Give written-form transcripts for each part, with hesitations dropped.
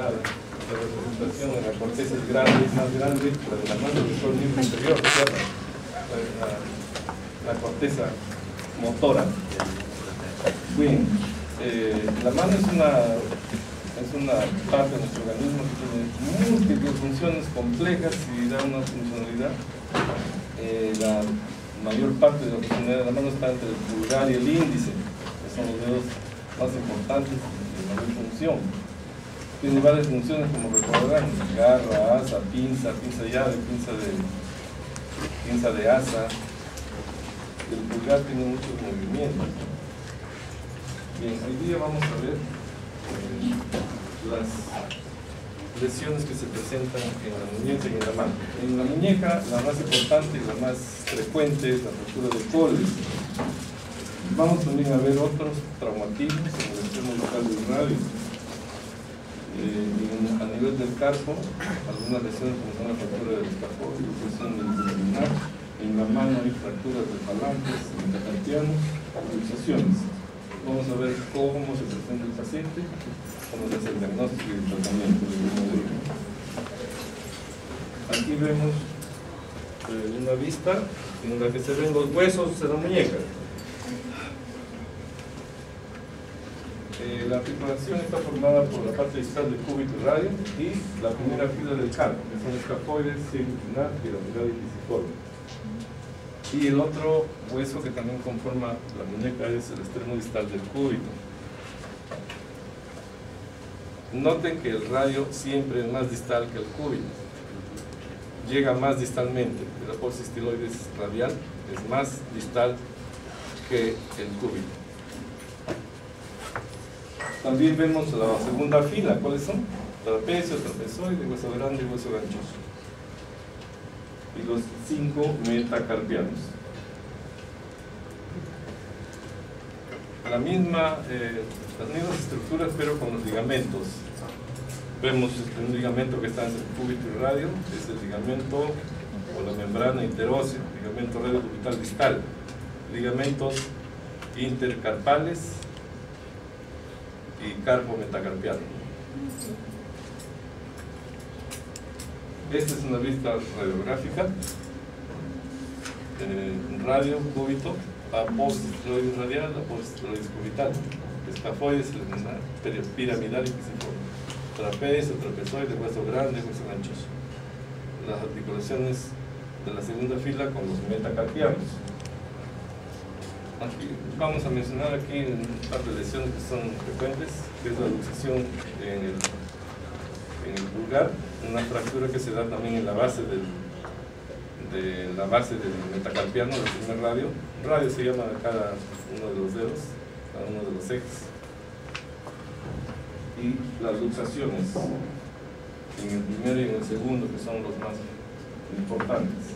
la representación en la corteza es grande, es más grande, la de la mano del sol miembro inferior, la corteza motora. Bien, la mano es una parte de nuestro organismo que tiene múltiples funciones complejas y da una funcionalidad. La mayor parte de la funcionalidad de la mano está entre el pulgar y el índice, que son los dedos más importantes de mayor función. Tiene varias funciones, como recordarán: garra, asa, pinza llave, pinza de asa. El pulgar tiene muchos movimientos. Bien, hoy día vamos a ver las lesiones que se presentan en la muñeca y en la mano. En la muñeca, la más importante y la más frecuente es la fractura de coles. Vamos también a ver otros traumatismos en el extremo local del radio. A nivel del carpo, algunas lesiones como son la fractura del escafoide, lesión del pulmonar. En la mano hay fracturas de falanges, metacarpianos, luxaciones. Vamos a ver cómo se presenta el paciente, cómo se hace el diagnóstico y el tratamiento de aquí vemos una vista en la que se ven los huesos de la muñeca. La articulación está formada por la parte distal del cúbito y radio y la primera fila del carpo, que son escafoides, circunflejar, piramidal y pisiforme. Y el otro hueso que también conforma la muñeca es el extremo distal del cúbito. Noten que el radio siempre es más distal que el cúbito. Llega más distalmente. El apófisis estiloides radial es más distal que el cúbito. También vemos la segunda fila. ¿Cuáles son? Trapecio, trapezoide, hueso grande y hueso ganchoso. Y los 5 metacarpianos. Las mismas estructuras, pero con los ligamentos. Vemos un ligamento que está entre el cúbito y radio, es el ligamento o la membrana interósea, ligamento radiocubital distal, ligamentos intercarpales y carpo metacarpiano. Esta es una vista radiográfica, radio, cúbito, apófisis estiloides radial, apófisis estiloides cubital, escafoides, piramidal y pisiforme, trapecio, trapezoide, hueso grande, hueso ganchoso. Las articulaciones de la segunda fila con los metacarpianos. Aquí vamos a mencionar aquí un par de lesiones que son frecuentes, que es la luxación en el pulgar, una fractura que se da también en la base del metacarpiano, del primer radio. Radio se llama cada uno de los dedos, cada uno de los ejes. Y las luxaciones en el primero y en el segundo, que son los más importantes.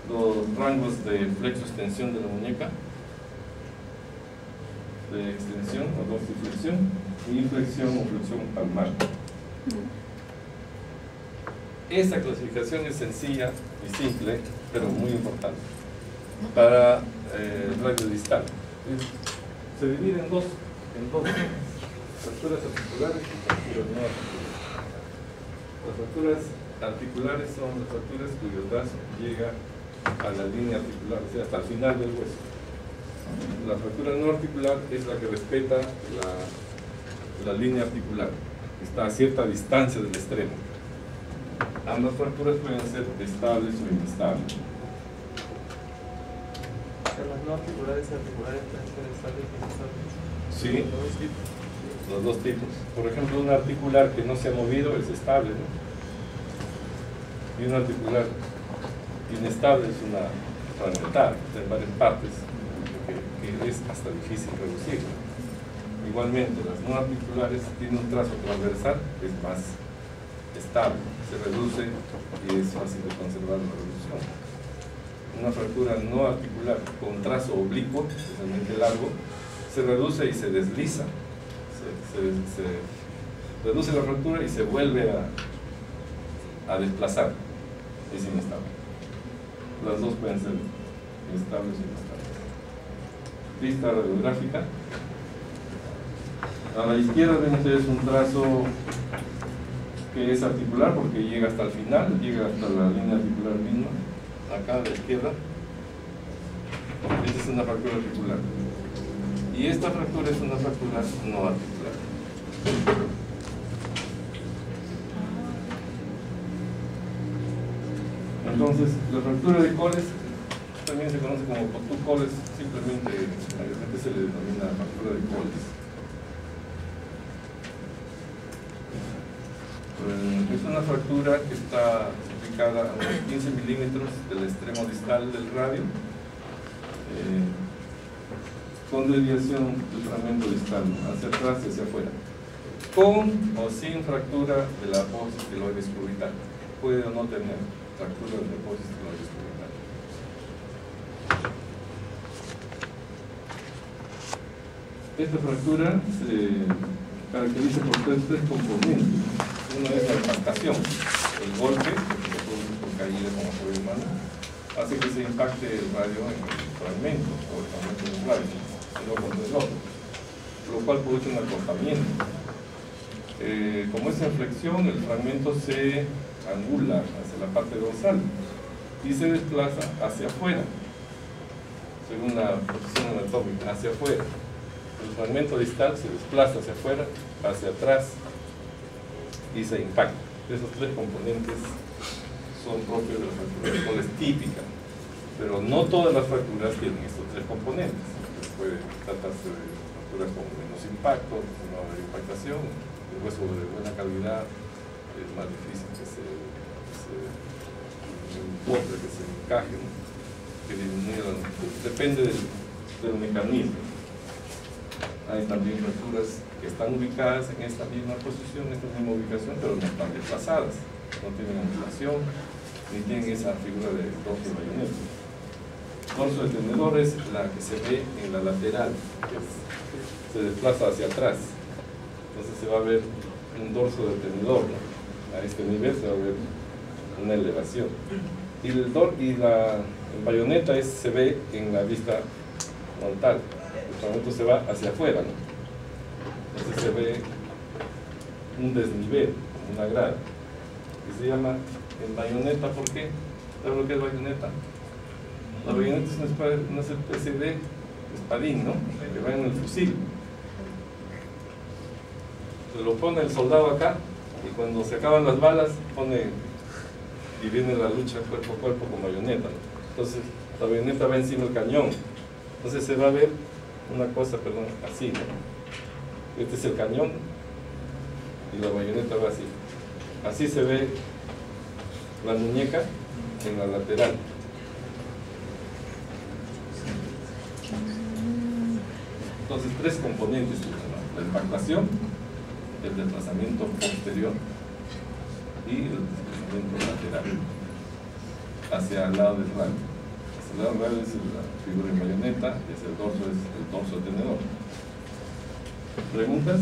Los rangos de flexo-extensión de la muñeca, de extensión o dorsiflexión, y flexión o flexión palmar. Esta clasificación es sencilla y simple, pero muy importante para el radio distal. Se divide en dos fracturas articulares y fracturas no articulares. Las fracturas articulares son las fracturas cuyo brazo llega a la línea articular, o sea, hasta el final del hueso. La fractura no articular es la que respeta la línea articular, está a cierta distancia del extremo. Ambas fracturas pueden ser estables o inestables. Las no articulares y articulares pueden ser estables y inestables. Sí, los dos tipos. Por ejemplo, un articular que no se ha movido es estable, ¿no? Y un articular inestable es una fragmentada en varias partes, que es hasta difícil reducir. Igualmente, las no articulares tienen un trazo transversal que es más estable, se reduce y es fácil de conservar la reducción. Una fractura no articular con trazo oblicuo, especialmente largo, se reduce y se desliza. Se reduce la fractura y se vuelve a desplazar. Es inestable. Las dos pueden ser estables o inestables. Vista radiográfica. A la izquierda ven ustedes un trazo que es articular porque llega hasta el final, llega hasta la línea articular misma, acá a la izquierda. Esta es una fractura articular. Y esta fractura es una fractura no articular. Entonces, la fractura de Coles también se conoce como Coles, simplemente mayormente se le denomina fractura de Coles. Es una fractura que está ubicada a unos 15 milímetros del extremo distal del radio, con desviación del fragmento distal hacia atrás y hacia afuera, con o sin fractura de la apófisis estiloides cubital. Puede o no tener fractura de la apófisis estiloides cubital. Esta fractura se caracteriza por tres componentes. Uno es la impactación, el golpe, que se produce por caída como apoyo humano, hace que se impacte el radio en el fragmento o el fragmento del radio, uno contra el otro, lo cual produce un acortamiento. Como es en flexión, el fragmento se angula hacia la parte dorsal y se desplaza hacia afuera, según la posición anatómica, hacia afuera. El fragmento distal se desplaza hacia afuera, hacia atrás y se impacta. Esos tres componentes son propios de la fractura de Coles típica, pero no todas las fracturas tienen estos tres componentes. Puede tratarse de fracturas con menos impacto, con mayor impactación. El hueso de buena calidad es más difícil que se encuentre, que se encaje, ¿no? Que disminuya, depende del mecanismo. Hay también fracturas que están ubicadas en esta misma posición, en esta misma ubicación, pero no están desplazadas, no tienen angulación, ni tienen esa figura de dorso de bayoneta. Dorso de tenedor es la que se ve en la lateral, que se desplaza hacia atrás. Entonces se va a ver un dorso de tenedor, ¿no? A este nivel se va a ver una elevación. Y el bayoneta se ve en la vista frontal. El fragmento se va hacia afuera, ¿no? Entonces se ve un desnivel, una grada, que se llama en bayoneta. ¿Por qué? ¿Sabes lo que es bayoneta? La bayoneta es una especie de espadín, ¿no? Que va en el fusil. Se lo pone el soldado acá y cuando se acaban las balas pone y viene la lucha cuerpo a cuerpo con bayoneta, ¿no? Entonces la bayoneta va encima del cañón. Entonces se va a ver una cosa, perdón, así, ¿no? Este es el cañón y la bayoneta va así. Así se ve la muñeca en la lateral. Entonces, tres componentes: la impactación, el desplazamiento posterior y el desplazamiento lateral hacia el lado del radio. Hacia el lado del radio es la figura en bayoneta y hacia el dorso es el dorso de tenedor. ¿Preguntas?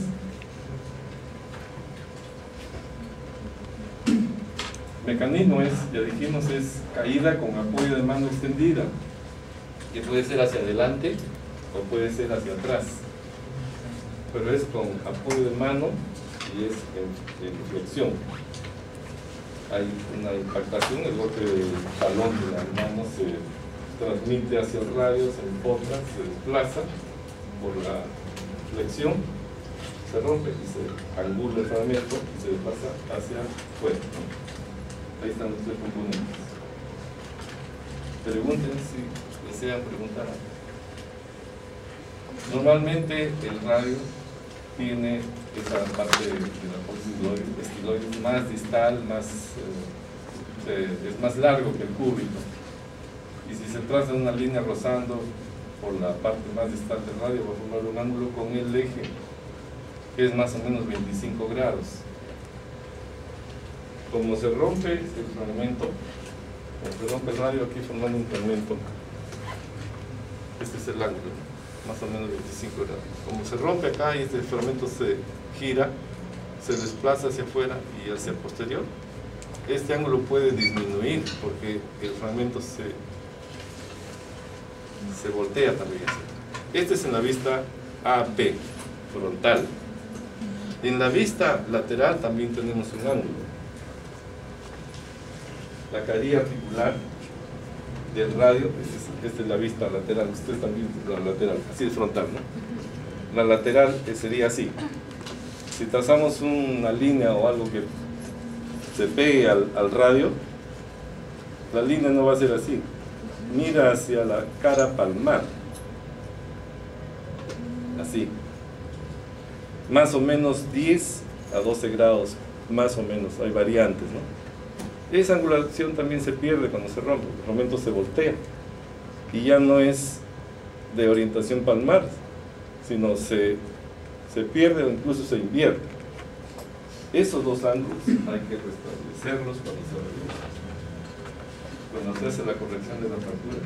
Mecanismo es, ya dijimos, es caída con apoyo de mano extendida, que puede ser hacia adelante o puede ser hacia atrás, pero es con apoyo de mano y es en flexión. Hay una impactación, el golpe del talón de la mano se transmite hacia el radio, se empotra, se desplaza por la flexión, se rompe y se angula el fragmento y se desplaza hacia afuera. Ahí están los tres componentes. Pregunten si desean preguntar. Normalmente el radio tiene esa parte de la apófisis estiloides más distal, es más largo que el cúbito. Y si se traza una línea rozando por la parte más distal del radio, va a formar un ángulo con el eje, que es más o menos 25 grados. Como se rompe el fragmento, como se rompe el radio, aquí formando un fragmento, este es el ángulo, más o menos 25 grados. Como se rompe acá y este fragmento se gira, se desplaza hacia afuera y hacia el posterior, este ángulo puede disminuir porque el fragmento se voltea también. Este es en la vista AP, frontal. En la vista lateral también tenemos un ángulo. La carilla articular del radio, esta es la vista lateral, ustedes también la lateral, así es frontal, ¿no? La lateral sería así. Si trazamos una línea o algo que se pegue al radio, la línea no va a ser así. Mira hacia la cara palmar. Así. Más o menos 10 a 12 grados, más o menos, hay variantes, ¿no? Esa angulación también se pierde cuando se rompe, el momento se voltea y ya no es de orientación palmar, sino se pierde o incluso se invierte. Esos dos ángulos hay que restablecerlos cuando se hace la corrección de la fractura.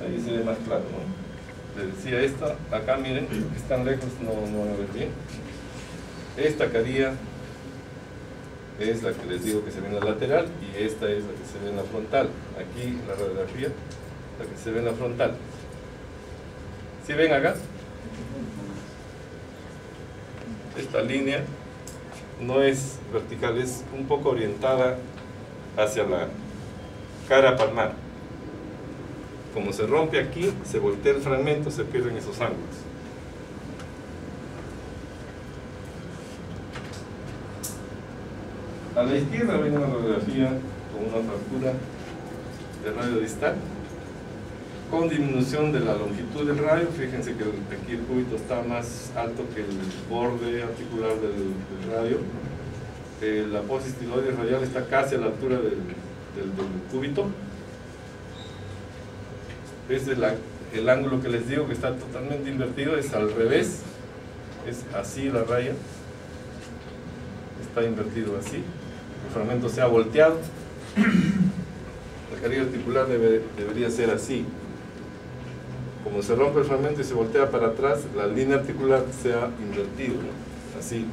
Ahí se ve más claro, ¿no? Les decía esta, acá miren, están lejos, no van a ver bien. Esta carilla es la que les digo que se ve en la lateral y esta es la que se ve en la frontal. Aquí la radiografía, la que se ve en la frontal. ¿Sí ven acá? Esta línea no es vertical, es un poco orientada hacia la cara palmar. Como se rompe aquí, se voltea el fragmento, se pierden esos ángulos. A la izquierda ven una radiografía con una fractura de radio distal con disminución de la longitud del radio. Fíjense que aquí el cúbito está más alto que el borde articular del radio. La apófisis tiroide radial está casi a la altura del cúbito. Este es el ángulo que les digo que está totalmente invertido, es al revés, es así la raya, está invertido así, el fragmento se ha volteado, la carilla articular debería ser así. Como se rompe el fragmento y se voltea para atrás, la línea articular se ha invertido, ¿no? Así.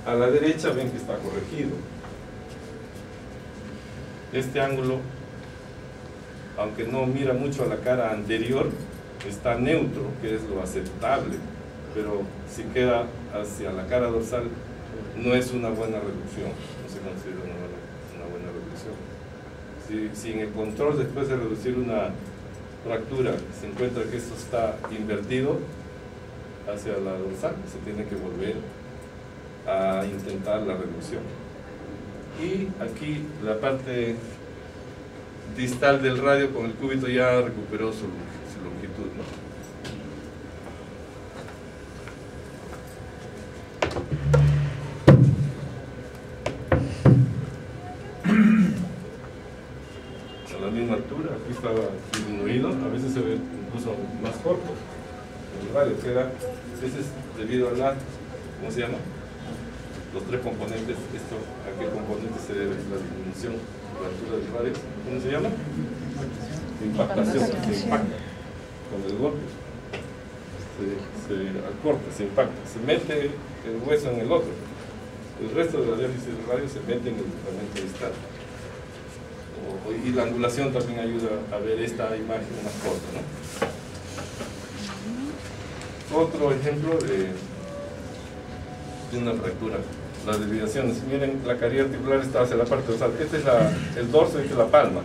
A la derecha ven que está corregido. Este ángulo, aunque no mira mucho a la cara anterior, está neutro, que es lo aceptable, pero si queda hacia la cara dorsal no es una buena reducción, no se considera una buena reducción. Si en el control, después de reducir una fractura, se encuentra que esto está invertido hacia la dorsal, se tiene que volver a intentar la reducción. Y aquí la parte distal del radio con el cúbito ya recuperó su longitud, ¿no? A la misma altura, aquí estaba disminuido, a veces se ve incluso más corto el radio, ese es debido a la, ¿cómo se llama? Los tres componentes, ¿a qué componente se debe la disminución? La altura del radio, ¿cómo se llama? Impactación, se impacta con el golpe, se acorta, se impacta, se mete el hueso en el otro, el resto de la diálisis del radio se mete en el fragmento distal. Y la angulación también ayuda a ver esta imagen más corta, ¿no? Otro ejemplo de una fractura. Las desviaciones, miren, la carilla articular está hacia la parte dorsal, este es el dorso y esta es la palma.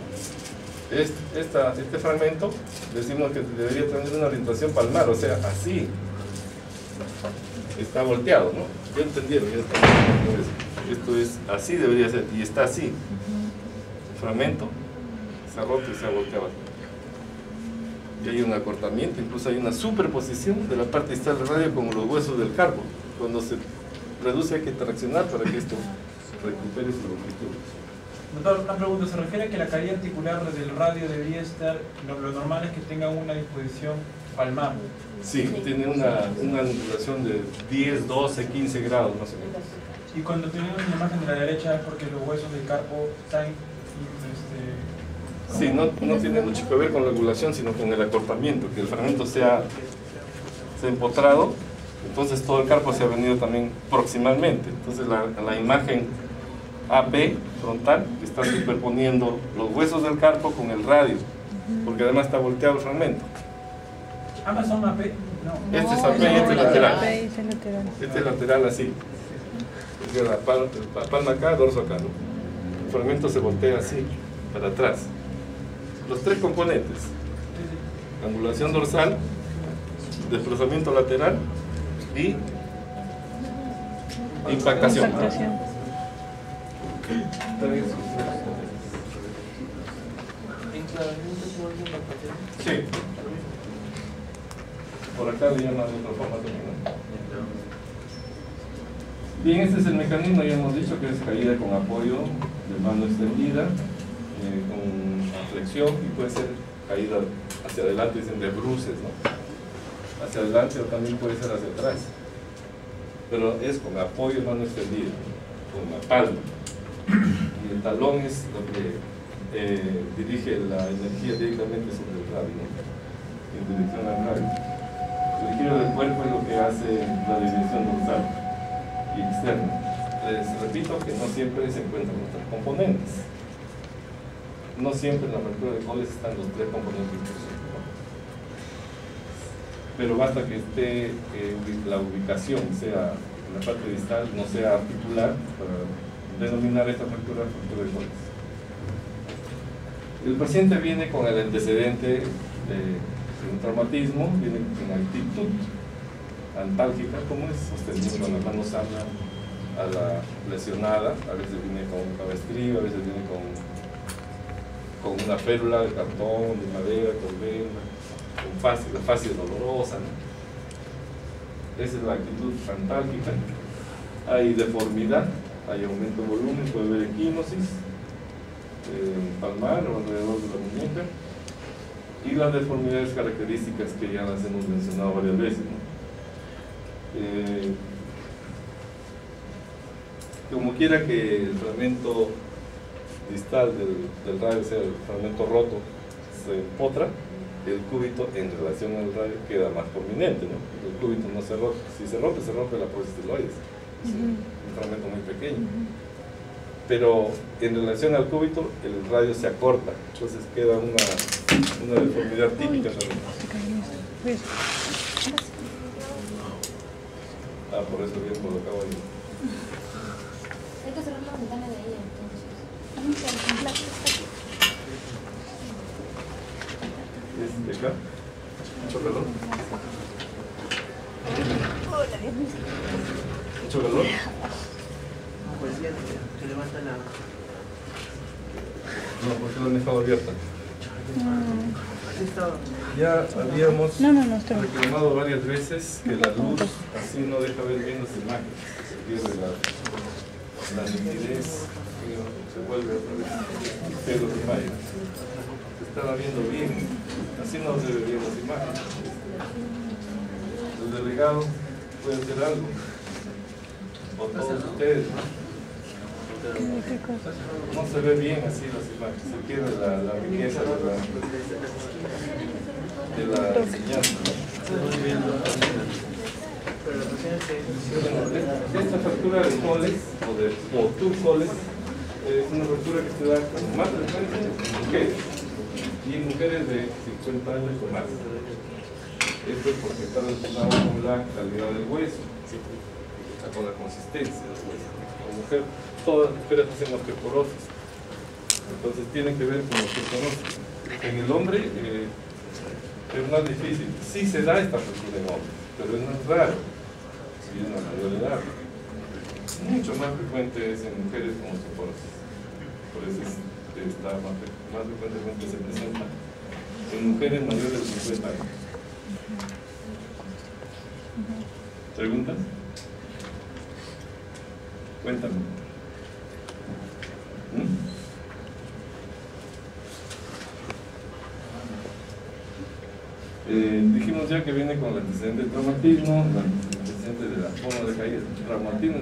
Este fragmento decimos que debería tener una orientación palmar, o sea, así. Está volteado, ¿no? Ya entendieron, ya está. Esto es así, debería ser, y está así. El fragmento se ha roto y se ha volteado. Y hay un acortamiento, incluso hay una superposición de la parte distal del radio con los huesos del carpo. Cuando se reduce hay que traccionar para que esto recupere su longitud. Doctor, una pregunta, ¿se refiere a que la carilla articular del radio debería estar, lo normal es que tenga una disposición palmar? Sí, tiene una angulación de 10, 12, 15 grados más o menos. Y cuando tenemos la imagen de la derecha es porque los huesos del carpo están... Sí, no tiene mucho que ver con la angulación, sino con el acortamiento, que el fragmento se ha empotrado. Entonces todo el carpo se ha venido también proximalmente. Entonces la imagen AP frontal está superponiendo los huesos del carpo con el radio, porque además está volteado el fragmento. ¿Ambas son AP? Este es AP y este es lateral. Este es lateral. Este es lateral así. Es decir, la palma acá, dorso acá, ¿no? El fragmento se voltea así, para atrás. Los tres componentes: angulación dorsal, desplazamiento lateral y impactación. Impactación. ¿Enclavamiento igual que impactación? Sí. Por acá le llaman de otra forma también, ¿no? Bien, este es el mecanismo, ya hemos dicho que es caída con apoyo de mano extendida, con flexión, y puede ser caída hacia adelante, dicen de bruces, ¿no? Hacia adelante, o también puede ser hacia atrás. Pero es con apoyo de mano extendida, con la palma. Y el talón es lo que dirige la energía directamente sobre el radio, ¿no? En dirección al radio. El giro del cuerpo es lo que hace la dirección dorsal y externa. Les repito que no siempre se encuentran los tres componentes. No siempre en la fractura de Colles están los tres componentes inclusive, ¿no? Pero basta que esté la ubicación sea en la parte distal, no sea articular, para denominar esta fractura de Colles. El paciente viene con el antecedente de un traumatismo, viene con actitud antálgica, como es sosteniendo la mano sana a la lesionada, a veces viene con un cabestrillo, a veces viene con una férula de cartón, de madera, con venda, con la fascia dolorosa, ¿no? Esa es la actitud antálgica. Hay deformidad, hay aumento de volumen, puede haber equinosis palmar o alrededor de la muñeca, y las deformidades características que ya las hemos mencionado varias veces, ¿no? Como quiera que el fragmento distal del radio sea el fragmento roto, se empotra, el cúbito en relación al radio queda más prominente, ¿no? El cúbito no se rompe, si se rompe la proestiloides, es un fragmento muy pequeño. Pero en relación al cúbito, el radio se acorta, entonces queda una deformidad típica también. Ah, por eso bien colocado ahí. Hay que cerrar la ventana de ella, entonces. ¿Es de acá? ¿Mucho calor? ¿Mucho calor? Pues ya se levanta la... No, porque lo han dejado abierta. Así estaba. Ya habíamos No, está bien. reclamado varias veces que la luz así no deja ver bien las imágenes, se pierde la nitidez, se vuelve otra vez pero las imágenes. Se estaba viendo bien, así no se ve bien las imágenes. El delegado puede hacer algo, o todos ustedes, ¿no? No se ve bien así las imágenes, se pierde la riqueza de la enseñanza. Esta fractura de Colles o tu Colles es una fractura que se da con más frecuencia en mujeres y en mujeres de 50 años o más. Esto es porque está relacionado con la calidad del hueso, con la consistencia del hueso. Todas las mujeres hacen osteoporosis, entonces tienen que ver con la osteoporosis. En el hombre es más difícil, sí se da esta fractura en hombres, pero es más raro y es una mayor edad. Mucho más frecuente es en mujeres con osteoporosis, por eso está más frecuentemente se presenta en mujeres mayores de 50 años. ¿Preguntas? Cuéntame. Dijimos ya que viene con el antecedente del traumatismo, el antecedente de la forma de caída. El traumatismo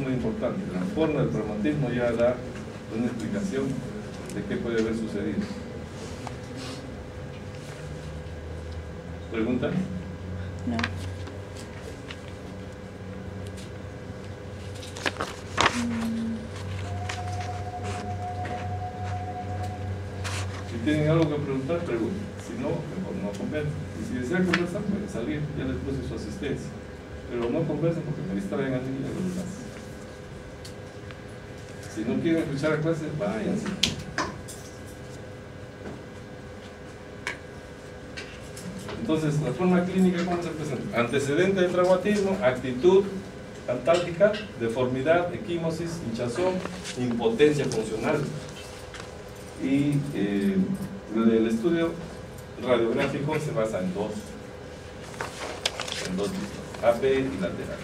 es importante. La forma del traumatismo ya da una explicación de qué puede haber sucedido. ¿Preguntas? No. Si tienen algo que preguntar, pregunten. Si no, mejor no conversen. Y si desea conversar, pueden salir, ya les puse su asistencia. Pero no conversen porque me distraen a mí y a los demás. Si no quieren escuchar la clase, váyanse. Entonces, la forma clínica, ¿cómo se presenta? Antecedente del traumatismo, actitud antálgica, deformidad, equimosis, hinchazón, impotencia funcional. Y el estudio radiográfico se basa en dos listas, AP y lateral,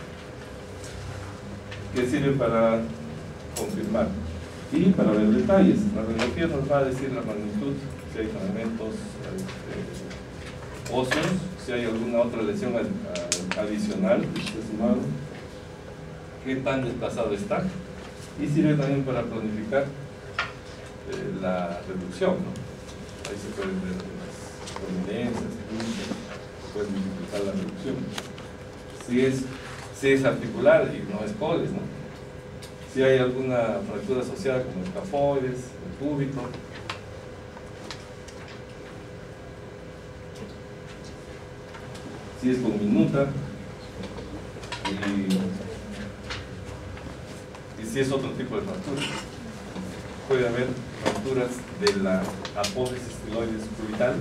que sirven para confirmar y para ver detalles. La radiografía nos va a decir la magnitud, si hay fragmentos óseos, si hay alguna otra lesión adicional, estimado, qué tan desplazado está, y sirve también para planificar la reducción, ¿no? Ahí se pueden ver las prominencias, pueden dificultar la reducción. Si es articular y no es coles, ¿no? Si hay alguna fractura asociada como escafoides, el cúbito. Si es con minuta y si es otro tipo de fractura. Puede haber fracturas de la apófisis estiloides cubital,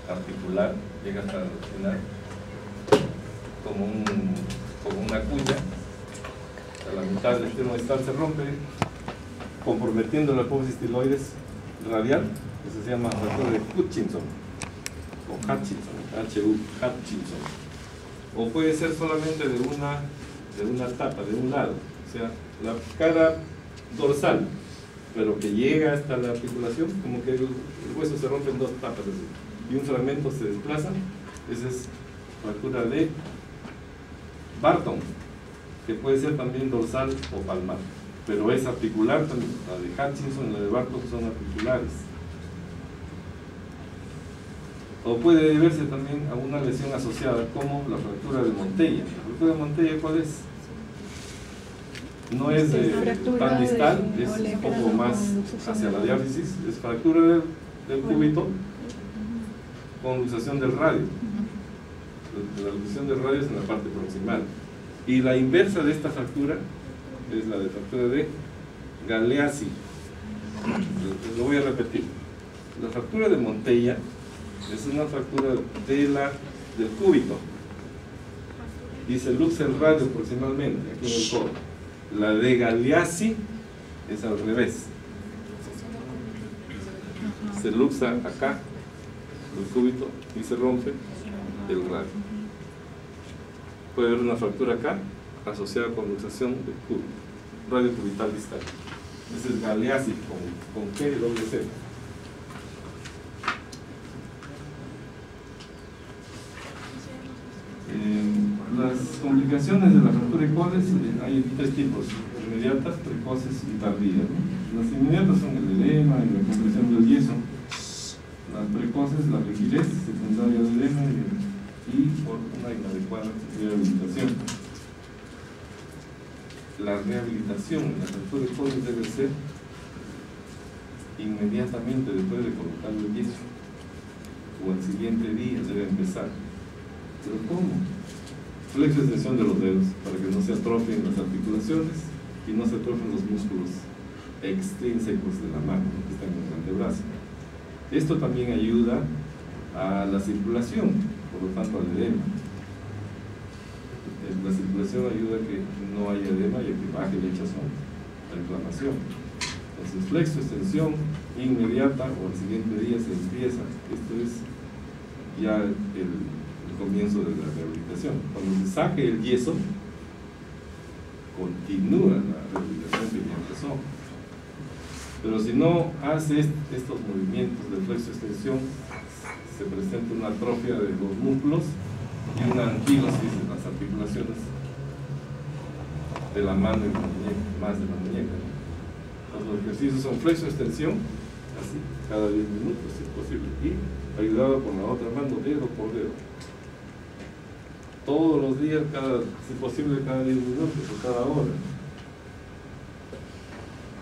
articular, llega hasta el final, como una cuña. A la mitad del extremo distal se rompe, comprometiendo la apófisis estiloides radial, que se llama fractura de Hutchinson, o Hutchinson, Hutchinson. O puede ser solamente de una tapa, de un lado, o sea, la cara dorsal, pero que llega hasta la articulación, como que el hueso se rompe en dos tapas así, y un fragmento se desplaza. Esa es fractura de Barton, que puede ser también dorsal o palmar, pero es articular también. La de Hutchinson y la de Barton son articulares. O puede deberse también a una lesión asociada como la fractura de Montella. ¿La fractura de Montella cuál es? No es tan distal, es un poco más hacia la diáfisis, es fractura del cúbito con luxación del radio. La luxación del radio es en la parte proximal. Y la inversa de esta fractura es la de fractura de Galeazzi. Lo voy a repetir. La fractura de Montella es una fractura del cúbito y se luxa el radio proximalmente aquí en el codo. La de Galeazzi es al revés, se luxa acá el cúbito y se rompe el radio. Puede haber una fractura acá asociada con luxación del cúbito, radio cubital distal. Ese es Galeazzi con G y doble C. Las complicaciones de la fractura de coles, hay tres tipos: inmediatas, precoces y tardías, ¿no? Las inmediatas son el edema y la compresión del yeso. Las precoces, la rigidez secundaria del edema y por una inadecuada rehabilitación. La rehabilitación en la fractura de coles debe ser inmediatamente después de colocar el yeso, o al siguiente día debe empezar. ¿Pero cómo? Flexo extensión de los dedos para que no se atrofien las articulaciones y no se atrofien los músculos extrínsecos de la mano, que están en el antebrazo. Esto también ayuda a la circulación, por lo tanto al edema. La circulación ayuda a que no haya edema y a que baje la hinchazón, la inflamación. Entonces, flexo extensión inmediata o al siguiente día se empieza. Esto es ya el comienzo de la rehabilitación. Cuando se saque el yeso, continúa la rehabilitación que ya empezó. Pero si no hace estos movimientos de flexo-extensión, se presenta una atrofia de los músculos y una anquilosis en las articulaciones de la mano y la muñeca, más de la muñeca. Los ejercicios son flexo-extensión, así, cada 10 minutos si es posible, y ayudado con la otra mano, dedo por dedo. Todos los días, si posible, cada 10 minutos o cada hora.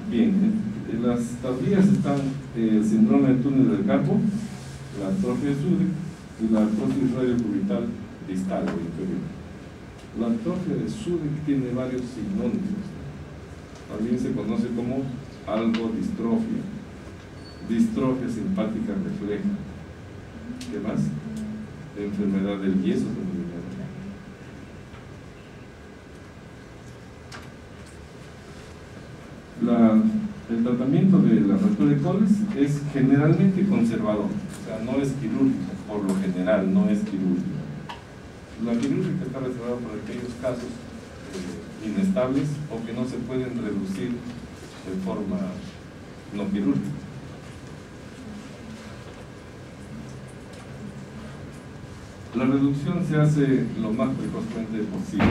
Bien, en las tardías están el síndrome del túnel del carpo, la atrofia de Sudeck y la artrosis radiocubital distal o inferior. La atrofia de Sudeck tiene varios sinónimos. También se conoce como algodistrofia, distrofia simpática refleja. ¿Qué más? Enfermedad del yeso también. El tratamiento de la fractura de coles es generalmente conservador, o sea, no es quirúrgico, por lo general no es quirúrgico. La quirúrgica está reservada para aquellos casos inestables o que no se pueden reducir de forma no quirúrgica. La reducción se hace lo más precozmente posible.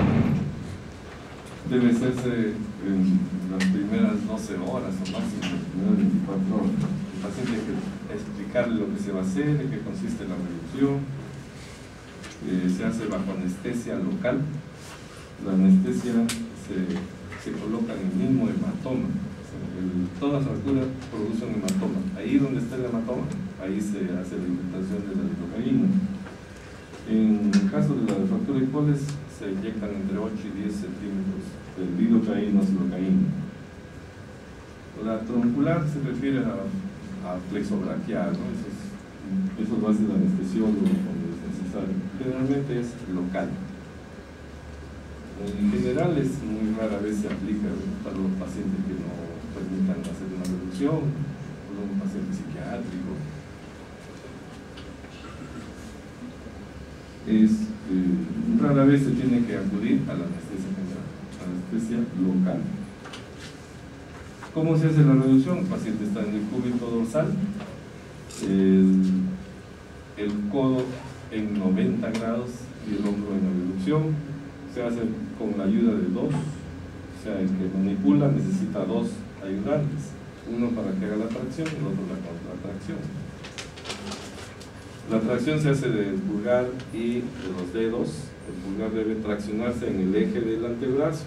Debe hacerse en las primeras 12 horas o máximo en las primeras 24 horas. El paciente hay que explicarle lo que se va a hacer, en qué consiste la reducción. Se hace bajo anestesia local. La anestesia se coloca en el mismo hematoma. Toda fractura produce un hematoma. Ahí donde está el hematoma, ahí se hace la inyectación de la lidocaína. En el caso de la fractura de coles, se inyectan entre 8 y 10 centímetros de lidocaína o silocaína. La troncular se refiere a flexobraquial, ¿no? Eso lo hace el anestesiólogo cuando es necesario. Generalmente es local. En general es muy rara vez se aplica para los pacientes que no permitan hacer una reducción, o un paciente psiquiátrico. Rara vez se tiene que acudir a la anestesia general, a la anestesia local. ¿Cómo se hace la reducción? El paciente está en el cúbito dorsal, el codo en 90 grados y el hombro en la reducción. Se hace con la ayuda de dos, o sea, el que manipula necesita dos ayudantes, uno para que haga la tracción y el otro la contratracción. La tracción se hace del pulgar y de los dedos. El pulgar debe traccionarse en el eje del antebrazo,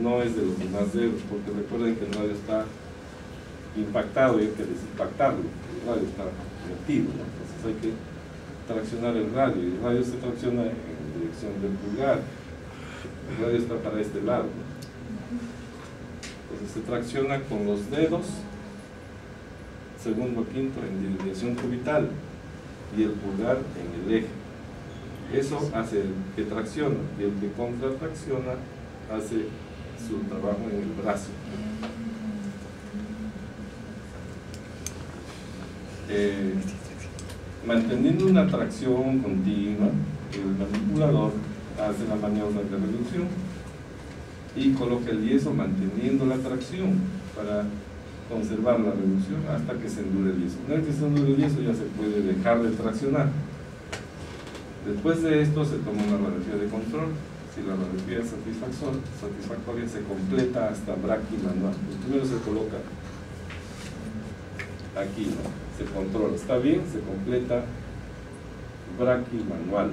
no es de los demás dedos, porque recuerden que el radio está impactado y hay que desimpactarlo. El radio está metido, ¿no? Entonces hay que traccionar el radio, y el radio se tracciona en dirección del pulgar. El radio está para este lado, ¿no? Entonces se tracciona con los dedos, segundo, quinto en dirección cubital y el pulgar en el eje. Eso hace el que tracciona, y el que contratracciona hace su trabajo en el brazo. Manteniendo una tracción continua, el manipulador hace la maniobra de reducción y coloca el yeso manteniendo la tracción para conservar la reducción hasta que se endure el yeso. Una vez que se endure el yeso ya se puede dejar de traccionar. Después de esto se toma una radiografía de control. Si la radiografía es satisfactoria, se completa hasta braquimanual. Primero se coloca aquí, ¿no? Se controla. Está bien, se completa braquimanual,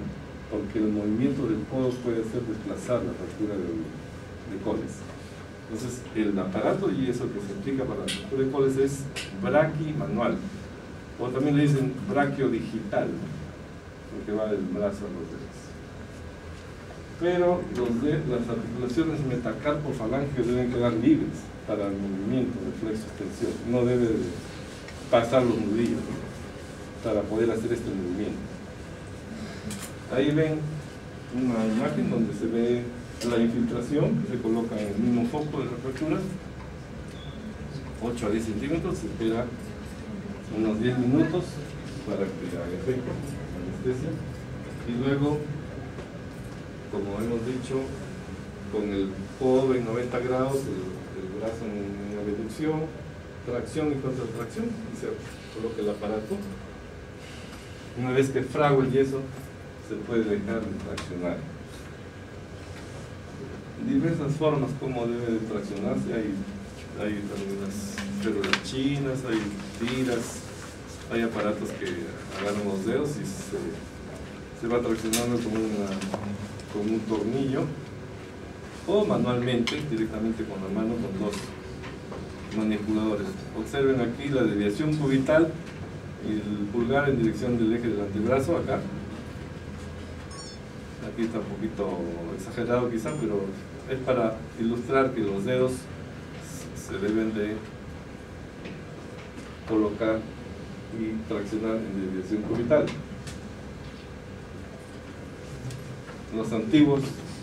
porque el movimiento del codo puede hacer desplazar la fractura de coles. Entonces, el aparato de yeso que se aplica para la fractura de coles es braquimanual, o también le dicen braquiodigital, ¿no? Porque va del brazo a los dedos. Pero las articulaciones metacarpo-falángeas deben quedar libres para el movimiento de flexo-extensión. No debe de pasar los nudillos, ¿no? Para poder hacer este movimiento. Ahí ven una imagen donde se ve la infiltración que se coloca en el mismo foco de la fractura, 8 a 10 centímetros, se espera unos 10 minutos para que haga efecto la anestesia, y luego, como hemos dicho, con el codo en 90 grados, el brazo en la reducción, tracción y contratracción, y se coloca el aparato. Una vez que fragua el yeso, se puede dejar de traccionar. Diversas formas como debe de traccionarse, hay también las férulas chinas, hay tiras, hay aparatos que agarran los dedos y se va traccionando con un tornillo, o manualmente, directamente con la mano, con dos manipuladores. Observen aquí la desviación cubital y el pulgar en dirección del eje del antebrazo, acá. Aquí está un poquito exagerado quizá, pero es para ilustrar que los dedos se deben de colocar y traccionar en dirección cubital. Los antiguos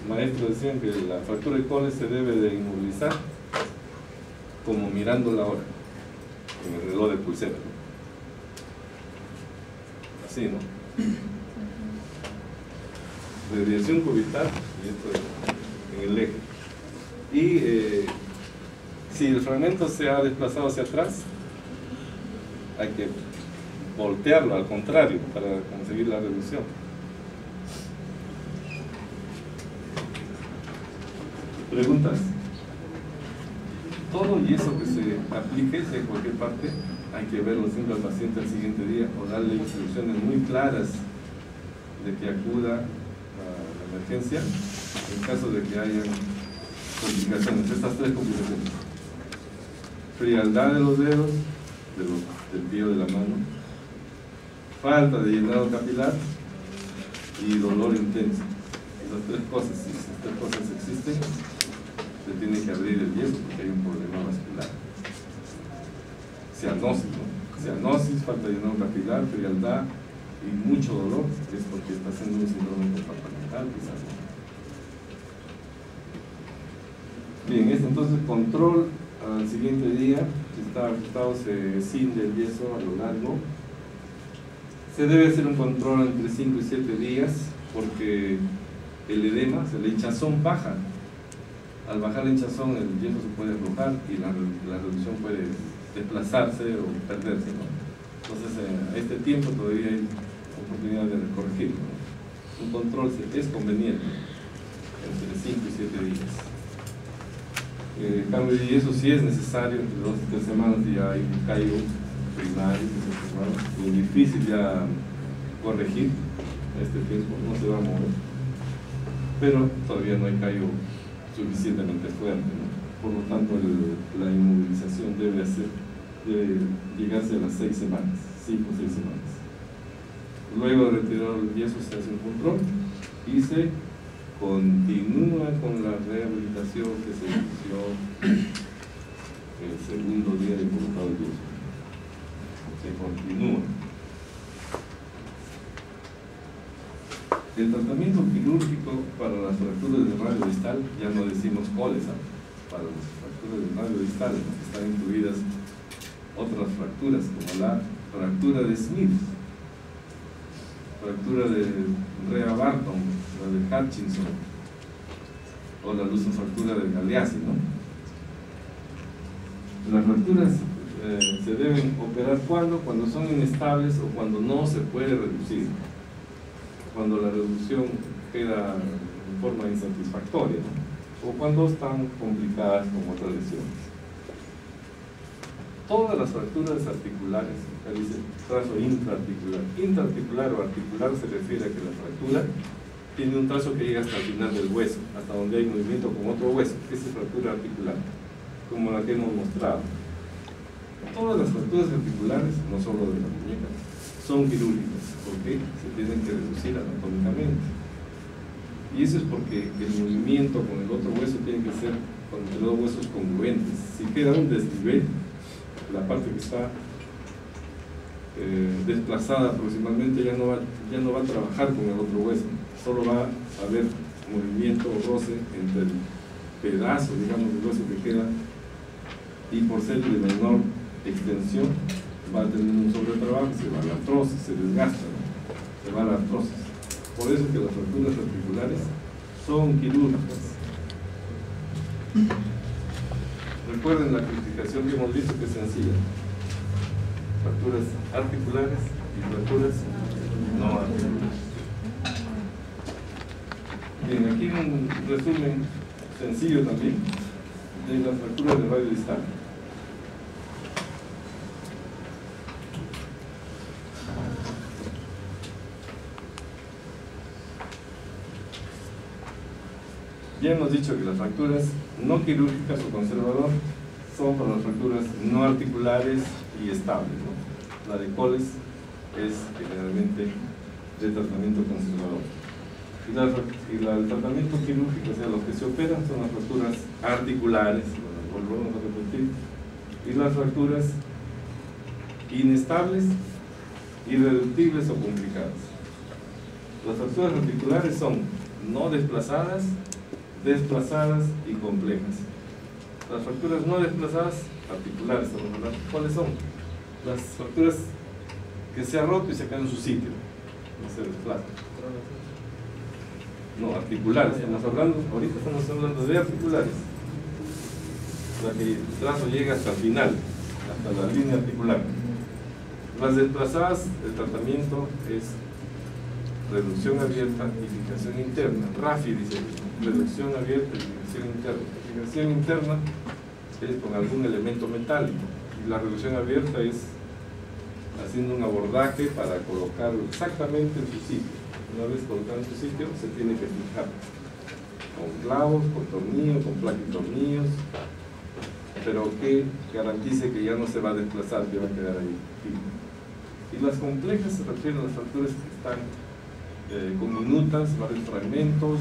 maestros decían que la fractura de coles se debe de inmovilizar como mirando la hora en el reloj de pulsera, ¿no? Así, ¿no? De dirección cubital y esto en el eje. Y si el fragmento se ha desplazado hacia atrás, hay que voltearlo al contrario para conseguir la reducción. ¿Preguntas? Todo y eso que se aplique en cualquier parte, hay que verlo siempre al paciente al siguiente día o darle instrucciones muy claras de que acuda a la emergencia en caso de que haya complicaciones, estas tres complicaciones: frialdad de los dedos, del pie o de la mano, falta de llenado capilar y dolor intenso. Esas tres cosas, si esas tres cosas existen, se tiene que abrir el yeso porque hay un problema vascular. Cianosis, ¿no? Cianosis, falta de llenado capilar, frialdad y mucho dolor, es porque está haciendo un síndrome compartimental, quizás, ¿no? Bien, esto entonces control al siguiente día, si está ajustado se cinde el yeso a lo largo. Se debe hacer un control entre 5 y 7 días porque el edema, o sea, la hinchazón baja. Al bajar la hinchazón el yeso se puede aflojar y la reducción puede desplazarse o perderse, ¿no? Entonces a este tiempo todavía hay oportunidad de corregirlo, ¿no? Un control es conveniente entre 5 y 7 días. Cambio de yeso sí es necesario, entre 2 y 3 semanas ya hay un callo primario, es difícil ya corregir a este tiempo, no se va a mover, pero todavía no hay callo suficientemente fuerte, ¿no? Por lo tanto la inmovilización debe llegarse a las 6 semanas, 5 o 6 semanas. Luego de retirar el yeso se hace un control y se continúa con la rehabilitación que se inició el segundo día de colocado el yeso. Se continúa. El tratamiento quirúrgico para las fracturas del radio distal, ya no decimos coles, ¿eh? Para las fracturas del radio distal están incluidas otras fracturas como la fractura de Smith, fractura de Rea Barton, la de Hutchinson o la lusofractura de Galeazzi, ¿no? Las fracturas se deben operar cuando son inestables o cuando no se puede reducir, cuando la reducción queda en forma insatisfactoria, ¿no? O cuando están complicadas con otras lesiones. Todas las fracturas articulares, acá dice trazo intraarticular. Intraarticular o articular se refiere a que la fractura tiene un trazo que llega hasta el final del hueso, hasta donde hay movimiento con otro hueso. Esa es fractura articular, como la que hemos mostrado. Todas las fracturas articulares, no solo de la muñeca, son quirúrgicas, porque se tienen que reducir anatómicamente. Y eso es porque el movimiento con el otro hueso tiene que ser con los dos huesos congruentes. Si queda un desnivel, la parte que está desplazada aproximadamente ya no va a trabajar con el otro hueso, solo va a haber movimiento o roce entre el pedazo, digamos, del hueso que queda, y por ser de menor extensión va a tener un sobretrabajo, se va a la artrosis, se desgasta, ¿no? Se va a la artrosis. Por eso es que las fracturas articulares son quirúrgicas. Recuerden la clasificación que hemos visto, que es sencilla: fracturas articulares y fracturas no articulares. Bien, aquí un resumen sencillo también de las fracturas de radio distal. Ya hemos dicho que las fracturas no quirúrgicas o conservador son para las fracturas no articulares y estables, ¿no? La de coles es generalmente de tratamiento conservador. El tratamiento quirúrgico, o sea, lo que se operan son las fracturas articulares, volvemos a repetir, y las fracturas inestables, irreductibles o complicadas. Las fracturas articulares son no desplazadas, desplazadas y complejas. Las fracturas no desplazadas, articulares, ¿cuáles son? Las fracturas que se ha roto y se quedan en su sitio, no se desplazan. No, articulares, ahorita estamos hablando de articulares. O sea que el trazo llega hasta el final, hasta la línea articular. Las desplazadas, el tratamiento es reducción abierta y fijación interna. RAFI dice, reducción abierta y fijación interna. La fijación interna es con algún elemento metálico y la reducción abierta es haciendo un abordaje para colocarlo exactamente en su sitio. Una vez colocado en su sitio, se tiene que fijar con clavos, con tornillos, con plaquitornillos, pero que garantice que ya no se va a desplazar, que va a quedar ahí fijo. Y las complejas se refieren a las fracturas que están con minutas, varios fragmentos,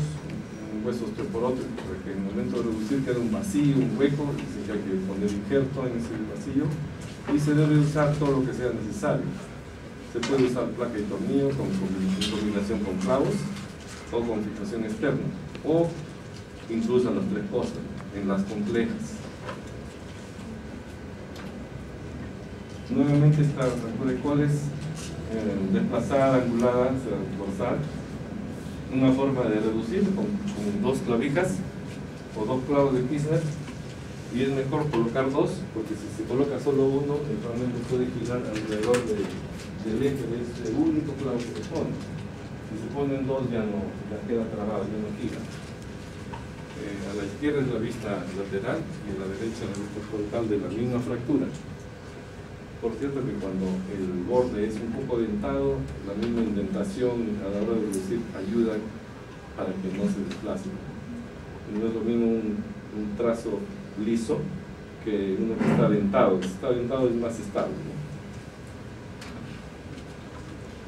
un hueso osteoporótico, porque en el momento de reducir queda un vacío, un hueco, dice que hay que poner injerto en ese vacío, y se debe usar todo lo que sea necesario. Se puede usar placa y tornillo en combinación con clavos o con fijación externa, o incluso las tres cosas, en las complejas. Nuevamente esta fractura de coles, desplazada, angulada, dorsal, una forma de reducir con dos clavijas o dos clavos de Kirchner, y es mejor colocar dos, porque si se coloca solo uno, el fragmento puede girar alrededor del eje de ese único clavo que se pone. Si se ponen dos ya queda trabado, ya no gira. A la izquierda es la vista lateral y a la derecha la vista frontal de la misma fractura. Por cierto que cuando el borde es un poco dentado, la misma indentación a la hora de reducir ayuda para que no se desplace. No es lo mismo un trazo liso que uno que está dentado. Si está dentado es más estable, ¿no?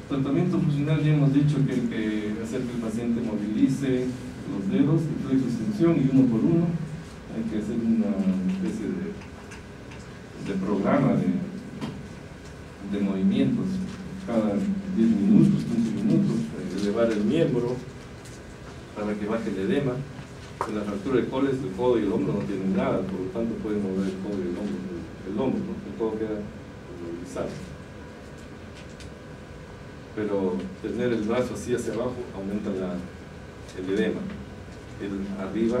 Tratamiento funcional, ya hemos dicho que hay que hacer que el paciente movilice los dedos y flexo extensión y uno por uno. Hay que hacer una especie de programa de movimientos cada 10 minutos, 15 minutos, elevar el miembro para que baje el edema. En la fractura de coles, el codo y el hombro no tienen nada, por lo tanto pueden mover el codo y el hombro, ¿no? El codo queda movilizado. Pero tener el brazo así hacia abajo aumenta el edema. El arriba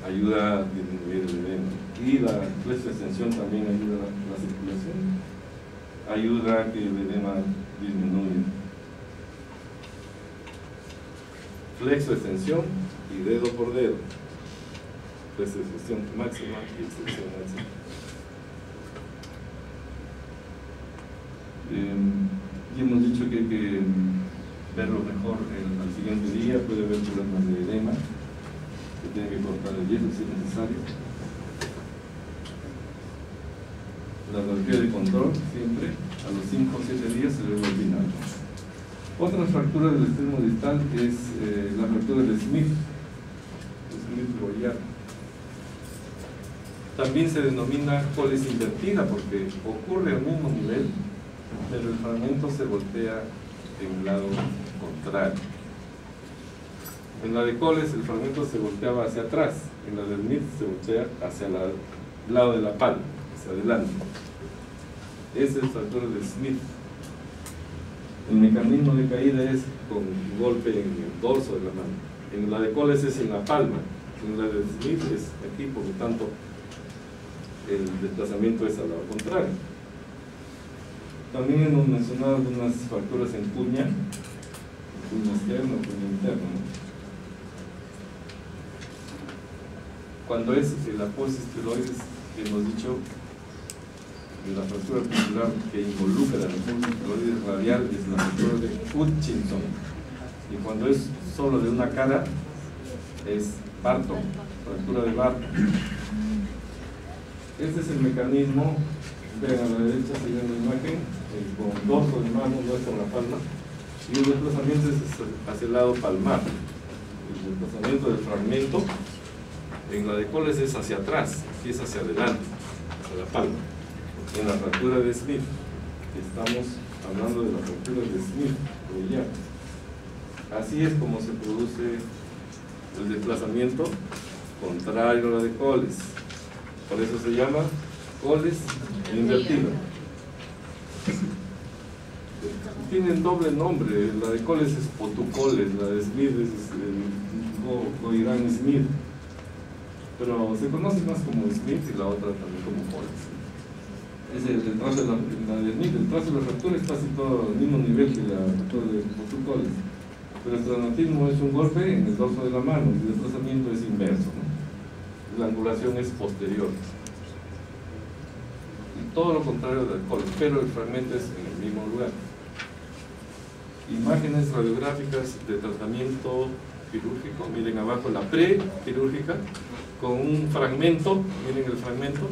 ayuda a disminuir el edema. Y la flexo extensión también ayuda a la circulación, ayuda a que el edema disminuya. Flexo extensión y dedo por dedo. Flexo extensión máxima y extensión máxima. Y hemos dicho que hay que verlo mejor al siguiente día. Puede haber problemas de edema, se tiene que cortar el yeso si es necesario. La radiografía de control siempre a los 5 o 7 días se debe olvidar. Otra fractura del extremo distal es la fractura de Smith-Royal. También se denomina coles invertida porque ocurre al mismo nivel, pero el fragmento se voltea en el lado contrario. En la de coles el fragmento se volteaba hacia atrás, en la de Smith se voltea hacia el lado de la palma, hacia adelante. Esa es la fractura de Smith. El mecanismo de caída es con golpe en el dorso de la mano. En la de coles es en la palma, en la de Smith es aquí, por lo tanto el desplazamiento es al lado contrario. También hemos mencionado algunas fracturas en cuña externo, cuña interno, ¿no? Cuando es el apósito esteroides, hemos dicho la fractura articular que involucra la apósito radial es la fractura de Hutchinson, y cuando es solo de una cara es Barton, fractura de Barton. Este es el mecanismo. Vean a la derecha, si ven la imagen, con dorso de mano, no es con la palma, y el desplazamiento es hacia el lado palmar. El desplazamiento del fragmento en la de Coles es hacia atrás, aquí es hacia adelante, hacia la palma. En la fractura de Smith, estamos hablando de la fractura de Smith, o ya. Así es como se produce el desplazamiento contrario a la de Coles. Por eso se llama Coles invertido. Tienen doble nombre, la de Coles es Potucoles, la de Smith es Coirán Smith, pero se conoce más como Smith y la otra también como Coles. Es el trazo de la de Smith, el trazo de la fractura es casi todo al mismo nivel que la fractura de Potucoles, pero el traumatismo es un golpe en el dorso de la mano y el desplazamiento es inverso, ¿no? La angulación es posterior. Y todo lo contrario del Coles, pero el fragmento es en el mismo lugar. Imágenes radiográficas de tratamiento quirúrgico, miren abajo la pre-quirúrgica con un fragmento, miren el fragmento,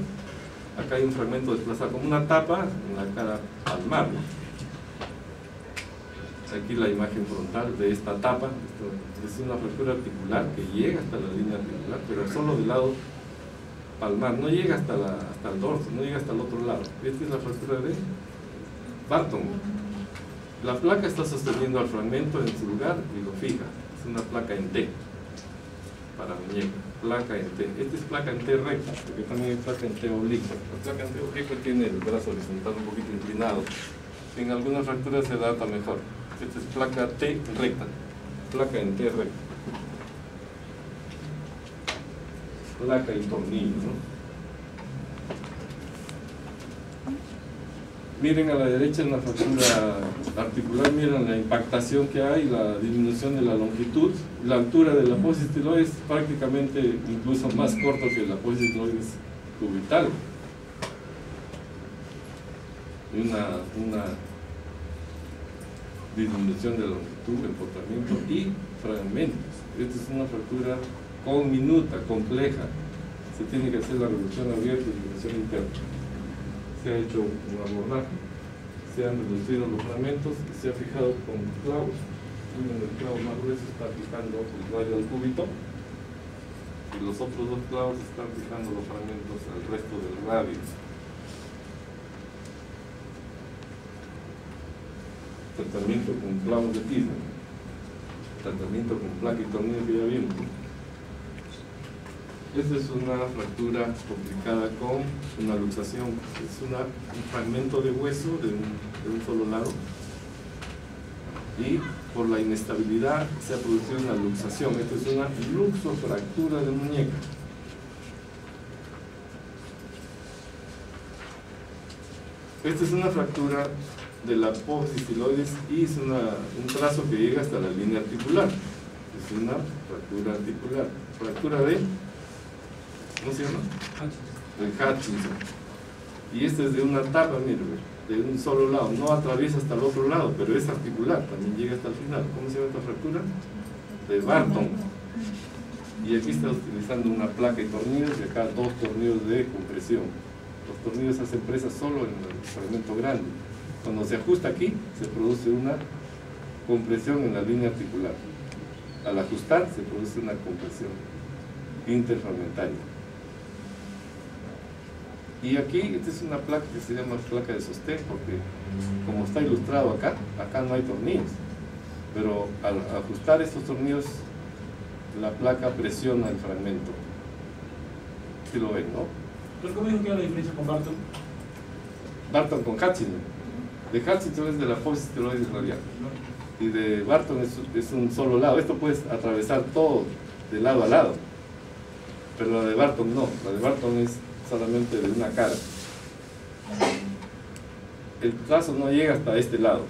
acá hay un fragmento desplazado como una tapa en la cara palmar, ¿no? Aquí la imagen frontal de esta tapa, es una fractura articular que llega hasta la línea articular, pero solo del lado palmar, no llega hasta el dorso, no llega hasta el otro lado. Esta es la fractura de Barton. La placa está sosteniendo al fragmento en su lugar y lo fija. Es una placa en T para muñeca, placa en T. Esta es placa en T recta, porque también hay placa en T oblicua. La placa en T oblicua tiene el brazo horizontal un poquito inclinado. En algunas fracturas se adapta mejor. Esta es placa T recta, placa en T recta. Placa y tornillo, ¿no? Miren a la derecha en la fractura articular, miren la impactación que hay, la disminución de la longitud, la altura de la apófisis estiloides es prácticamente incluso más corto que la apófisis estiloides cubital. Y una disminución de la longitud, empotramiento y fragmentos. Esta es una fractura conminuta, compleja. Se tiene que hacer la reducción abierta y reducción interna. Se ha hecho un abordaje, se han reducido los fragmentos y se ha fijado con clavos. El clavo más grueso está fijando el radio al cúbito y los otros dos clavos están fijando los fragmentos al resto del radio. Tratamiento con clavos de tiza, tratamiento con placa y tornillo que ya vimos. Esta es una fractura complicada con una luxación, es un fragmento de hueso de un solo lado y por la inestabilidad se ha producido una luxación. Esta es una luxofractura de muñeca. Esta es una fractura de la apófisis estiloides y es un trazo que llega hasta la línea articular. Es una fractura articular, fractura de, ¿cómo se llama? De Hutchinson. Y esta es de una tapa, mire, de un solo lado, no atraviesa hasta el otro lado, pero es articular, también llega hasta el final. ¿Cómo se llama esta fractura? De Barton. Y aquí está utilizando una placa y tornillos y acá dos tornillos de compresión. Los tornillos hacen presa solo en el fragmento grande. Cuando se ajusta aquí, se produce una compresión en la línea articular. Al ajustar, se produce una compresión interfragmentaria. Y aquí, esta es una placa que se llama placa de sostén, porque como está ilustrado acá, acá no hay tornillos. Pero al ajustar estos tornillos, la placa presiona el fragmento. ¿Sí lo ven, no? ¿Pero cómo dijo que era la diferencia con Barton? Barton con Hutchinson. De Hutchinson es de la apófisis estiloides radial. Y de Barton es un solo lado. Esto puedes atravesar todo de lado a lado. Pero la de Barton no. La de Barton es solamente de una cara. El trazo no llega hasta este lado.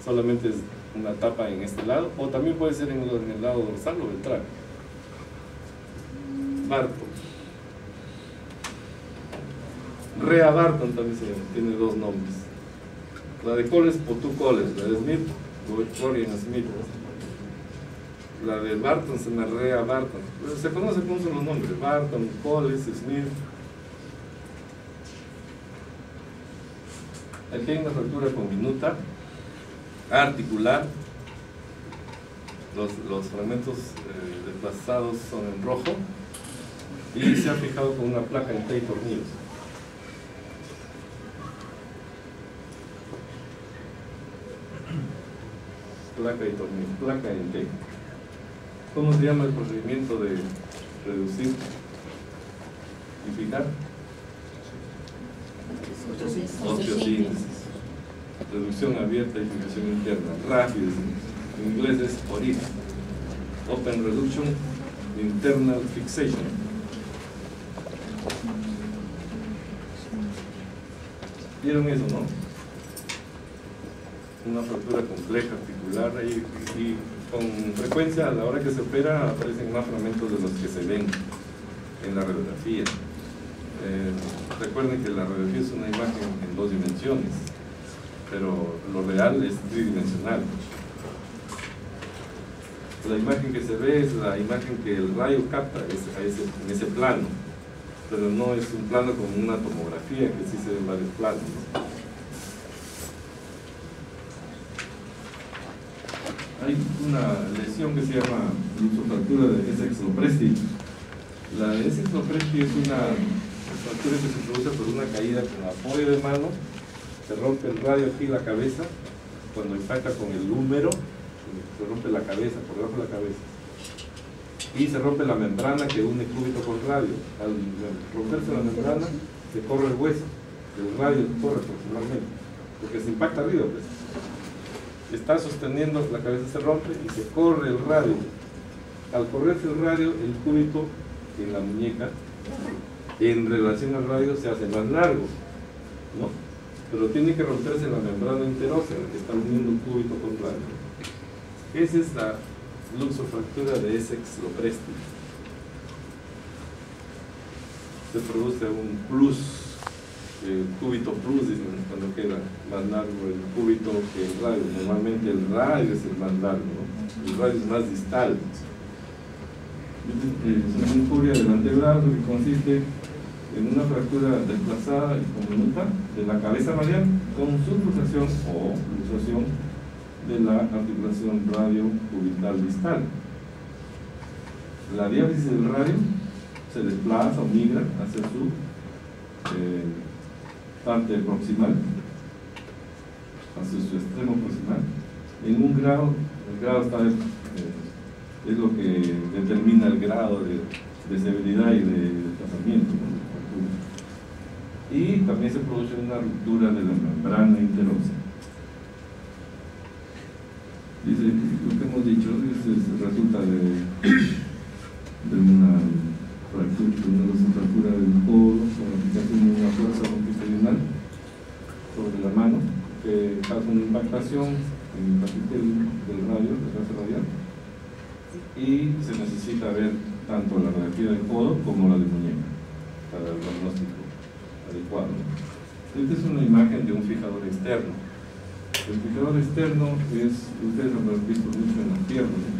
Solamente es una tapa en este lado. O también puede ser en el lado dorsal o ventral. Barton. Rea Barton también se llama. Tiene dos nombres. La de Coles, Potucoles. La de Smith, Corian Smith. La de Barton se llama Rea Barton. Se conoce cómo son los nombres. Barton, Coles, Smith. Aquí hay una fractura congénita, articular. Los fragmentos desplazados son en rojo y se ha fijado con una placa en 6 tornillos. Placa y tornillo, placa en T. ¿Cómo se llama el procedimiento de reducir y fijar? Osteosíntesis. Reducción abierta y fijación interna. Rápido. En inglés es ORIF. Open Reduction Internal Fixation. ¿Vieron eso, no? Una fractura compleja, articular, y con frecuencia a la hora que se opera aparecen más fragmentos de los que se ven en la radiografía. Recuerden que la radiografía es una imagen en 2 dimensiones, pero lo real es tridimensional. La imagen que se ve es la imagen que el rayo capta en ese plano, pero no es un plano como una tomografía que sí se ven varios planos, ¿no? Hay una lesión que se llama luxofractura de Essex-Lopresti. La de Essex-Lopresti es una fractura que se produce por una caída con apoyo de mano, se rompe el radio aquí la cabeza, cuando impacta con el húmero, se rompe la cabeza, por debajo de la cabeza, y se rompe la membrana que une cúbito con radio. Al romperse la membrana, se corre el hueso, el radio corre aproximadamente, porque se impacta arriba, pues. Está sosteniendo, la cabeza se rompe y se corre el radio. Al correrse el radio, el cúbito en la muñeca, en relación al radio, se hace más largo, ¿no? Pero tiene que romperse la membrana interósea que está uniendo el cúbito con radio. Esa es la luxofractura de Essex-Lopresti. Se produce un plus, el cúbito plus, dicen, cuando queda más largo el cúbito que el radio. Normalmente el radio es el más largo, ¿no? El radio es más distal. Es una injuria del antebrazo que consiste en una fractura desplazada y convoluta de la cabeza radial con subluxación o luxación de la articulación radio-cubital distal. La diáfisis del radio se desplaza o migra hacia su parte proximal, hacia su extremo proximal, en un grado. El grado está, es lo que determina el grado de severidad y de desplazamiento, ¿no? Y también se produce una ruptura de la membrana interósea. Dice, lo que hemos dicho resulta de una fractura del codo con la aplicación de una fuerza longitudinal sobre la mano que causa una impactación en el capitel del radio, del brazo radial, y se necesita ver tanto la radiografía del codo como la de muñeca para el diagnóstico adecuado. Esta es una imagen de un fijador externo. El fijador externo es, ustedes lo han visto mucho en las piernas, ¿no?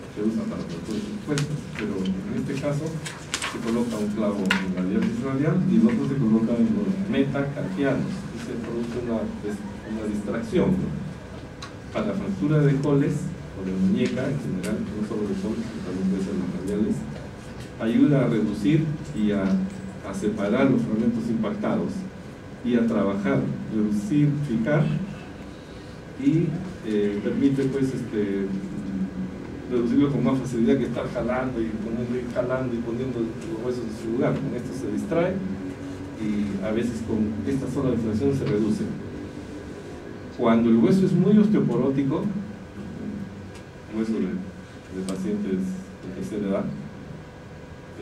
Se usa para fracturas expuestas, pero en este caso se coloca un clavo en la diáfisis radial y el otro se coloca en los metacarpianos y se produce una distracción, ¿no? Para fractura de coles o de muñeca en general, no solo de coles, sino también puede ser los radiales, ayuda a reducir y a separar los fragmentos impactados y a trabajar, reducir, fijar, y permite pues reducirlo con más facilidad que estar jalando y poniendo los huesos en su lugar. Con esto se distrae y a veces con esta sola distracción se reduce. Cuando el hueso es muy osteoporótico, hueso de pacientes de tercera edad,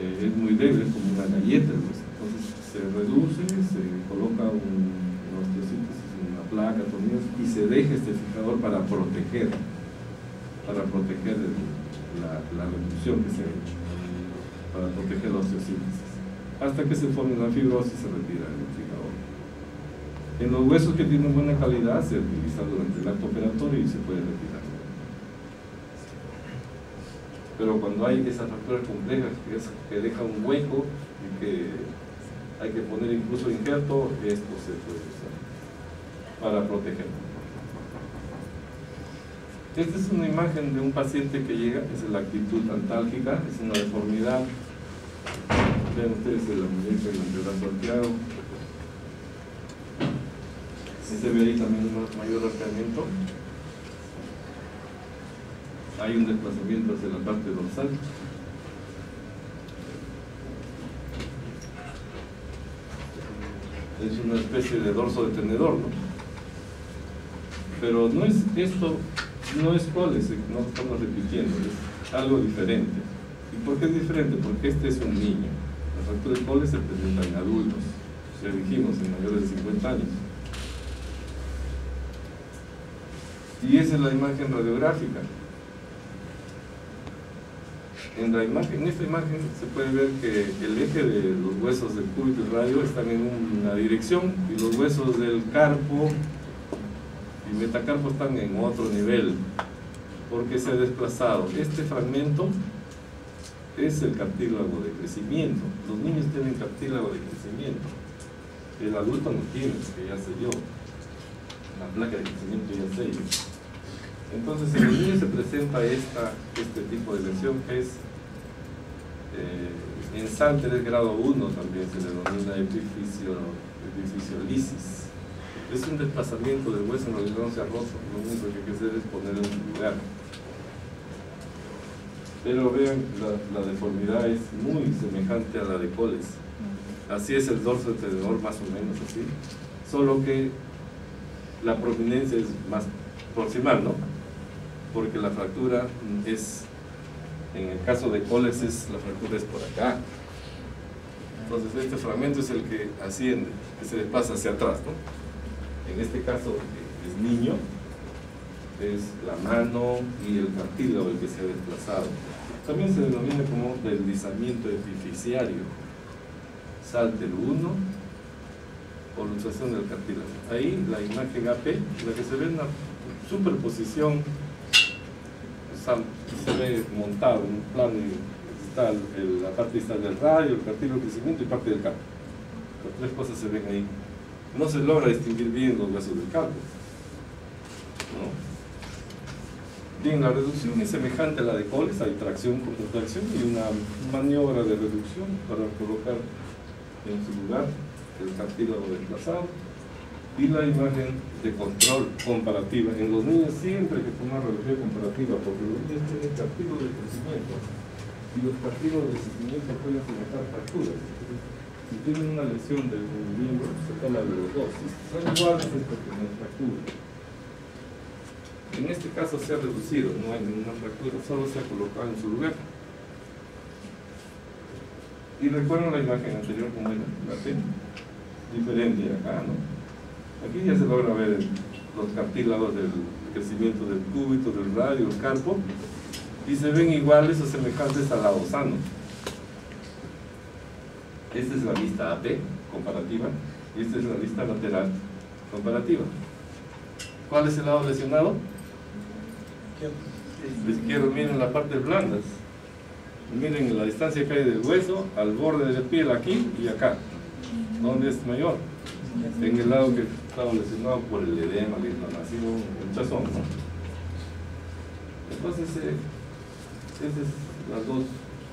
es muy débil, es como una galleta el hueso. Entonces se reduce, se coloca una osteosíntesis, una placa, tornillos, y se deja este fijador para proteger la reducción que se ha hecho, para proteger la osteosíntesis, hasta que se forme la fibrosis y se retira el fijador. En los huesos que tienen buena calidad se utiliza durante el acto operatorio y se puede retirar. Pero cuando hay esas fracturas complejas que deja un hueco y que hay que poner incluso injerto, esto se puede usar. para proteger. Esta es una imagen de un paciente que llega, es la actitud antálgica, es una deformidad. Vean ustedes la muñeca y el brazo arqueado. Se ve ahí también un mayor arqueamiento. Hay un desplazamiento hacia la parte dorsal. Es una especie de dorso de tenedor, ¿no? Pero no es esto, no es coles, no estamos repitiendo, es algo diferente. ¿Y por qué es diferente? Porque este es un niño. La fractura de coles se presenta en adultos, ya dijimos, en mayores de 50 años. Y esa es la imagen radiográfica. En esta imagen se puede ver que el eje de los huesos del cúbito y radio están en una dirección y los huesos del carpo y metacarpo están en otro nivel porque se ha desplazado. Este fragmento es el cartílago de crecimiento. Los niños tienen cartílago de crecimiento. El adulto no tiene, porque ya selló. La placa de crecimiento ya selló. Entonces en los niños se presenta este tipo de lesión que es en Salter es grado 1, también se le denomina epifisiolisis. Es un desplazamiento del hueso, en realidad no se ha roto, lo único que hay que hacer es ponerlo en su lugar. Pero vean, la deformidad es muy semejante a la de coles. Así es el dorso de tenedor, más o menos así, solo que la prominencia es más proximal, ¿no? Porque la fractura es, en el caso de coles, la fractura es por acá. Entonces este fragmento es el que asciende, que se desplaza hacia atrás, ¿no? En este caso es niño, es la mano y el cartílago el que se ha desplazado. También se denomina como deslizamiento epifisiario. Salter 1, o luxación del cartílago. Ahí la imagen AP, la que se ve en una superposición, se ve montado en un plano y está la parte distal del radio, el cartílago de crecimiento y parte del carpo. Las tres cosas se ven ahí. No se logra distinguir bien los huesos del carpo, ¿no? Bien, la reducción es semejante a la de coles, hay tracción con contracción y una maniobra de reducción para colocar en su lugar el cartílago desplazado. Y la imagen de control comparativa. En los niños siempre hay que tomar radiografía comparativa porque los niños tienen cartílago de crecimiento y los cartílagos de crecimiento pueden semejar fracturas. Si tienen una lesión del miembro, se toma de los dos. Si son iguales es porque no es fractura. En este caso se ha reducido, no hay ninguna fractura, solo se ha colocado en su lugar. Y recuerdan la imagen anterior como era, la T, diferente acá, ¿no? Aquí ya se logra ver los cartílagos del crecimiento del cúbito, del radio, el carpo, y se ven iguales o semejantes al lado sano. Esta es la vista AP comparativa y esta es la vista lateral comparativa. ¿Cuál es el lado lesionado? El izquierdo. Miren la parte blandas. Miren la distancia que hay del hueso al borde de la piel aquí y acá. ¿Dónde es mayor? En el lado que estaba lesionado por el edema, la inflamación, el chazón, ¿no? Entonces, esos es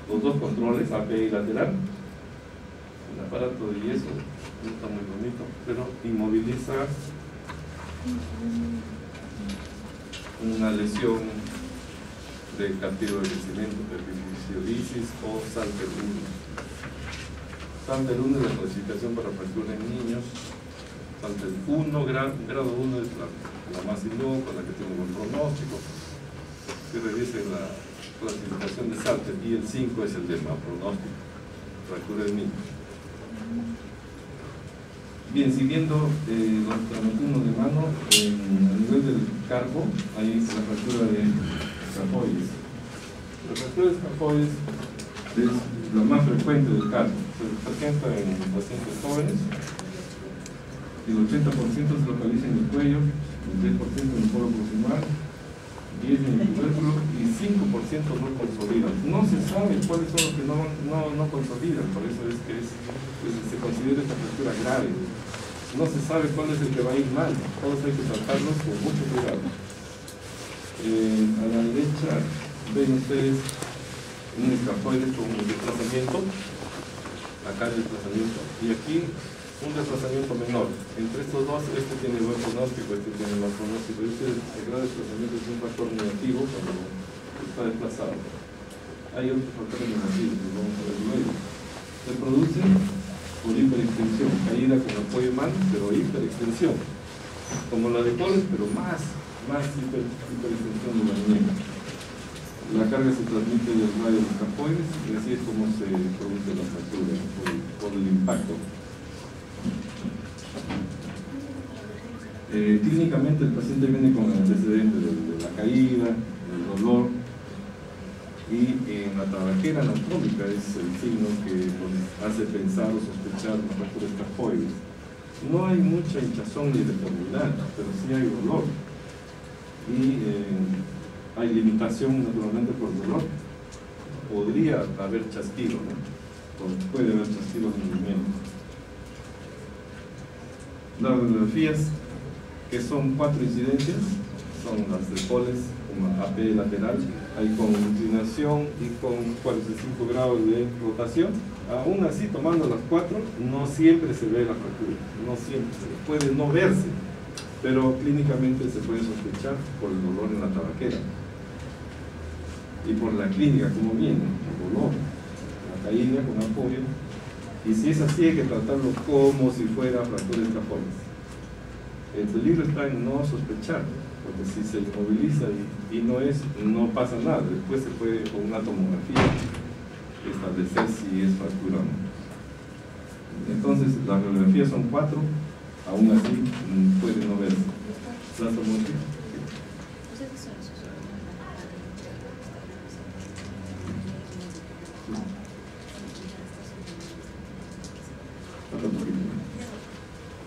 los dos controles, AP y lateral. El aparato de yeso no está muy bonito, pero inmoviliza una lesión de cartílago de crecimiento, epifisiolisis o Salter 1. Salter 1 es la clasificación para fractura en niños. Salter 1, grado 1 es la más inocua, la que tiene buen pronóstico. Si revisen la clasificación de Salter, y el 5 es el de mal pronóstico, fractura en niños. Bien, siguiendo los traumatismos de mano, a nivel del carpo, hay la fractura de escafoides. La fractura de escafoides es la más frecuente del carpo. Se presenta en pacientes jóvenes y el 80% se localiza en el cuello, el 10% en el polo proximal, 10% en el tubérculo y 5% no consolidan. No se sabe cuáles son los que no consolidan, por eso es que se considera esta fractura grave. no se sabe cuál es el que va a ir mal, todos hay que tratarlos con mucho cuidado. A la derecha ven ustedes un escafoide con un desplazamiento, acá el desplazamiento, y aquí un desplazamiento menor. Entre estos dos, este tiene buen pronóstico, este tiene mal pronóstico. El gran desplazamiento es un factor negativo cuando está desplazado. Hay otros factores negativos que vamos a ver luego. Se produce por hiperextensión, caída con apoyo mal, pero hiperextensión, como la de Coles, pero más hiperextensión de la muñeca. La carga se transmite del radio de los escafoides y así es como se produce la fractura por el impacto. Clínicamente el paciente viene con el antecedente de la caída, del dolor, y en la tabaquera anatómica es el signo que nos hace pensar o sospechar una fractura escafoides. No hay mucha hinchazón ni deformidad, pero sí hay dolor y hay limitación naturalmente por dolor. Podría haber chasquido, ¿no? Puede haber chasquido de movimiento. Las radiografías, que son 4 incidencias, son las de Coles, como AP lateral, hay con inclinación y con 45 grados de rotación. Aún así, tomando las 4, no siempre se ve la fractura, no siempre, puede no verse, pero clínicamente se puede sospechar por el dolor en la tabaquera y por la clínica, como viene, el dolor, la caída con apoyo. Y si es así, hay que tratarlo como si fuera fractura escafoides. El peligro está en no sospechar, porque si se inmoviliza y no pasa nada, después se puede con una tomografía establecer si es fractura o no. Entonces, las radiografías son 4, aún así puede no verse. ¿La tomografía?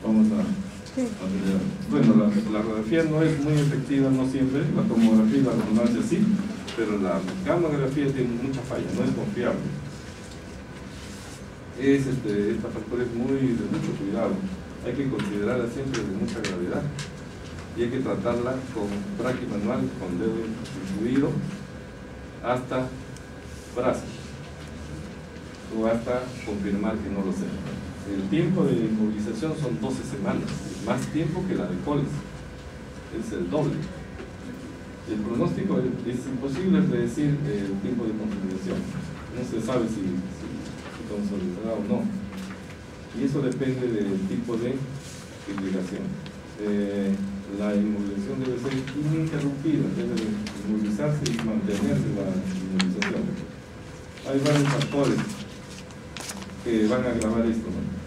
Vamos a ver. Bueno, la radiografía no es muy efectiva, no siempre. La tomografía y la resonancia sí, pero la gammagrafía tiene mucha falla, no es confiable. Esta fractura es de mucho cuidado. Hay que considerarla siempre de mucha gravedad y hay que tratarla con braquimanual, con dedo incluido, hasta brazo o hasta confirmar que no lo sea. El tiempo de inmovilización son 12 semanas, más tiempo que la de Coles, es el doble. El pronóstico es imposible predecir el tiempo de consolidación, no se sabe si consolidará o no, y eso depende del tipo de irrigación. La inmovilización debe ser ininterrumpida, debe inmovilizarse y mantenerse la inmovilización. Hay varios factores que van a agravar esto, ¿no?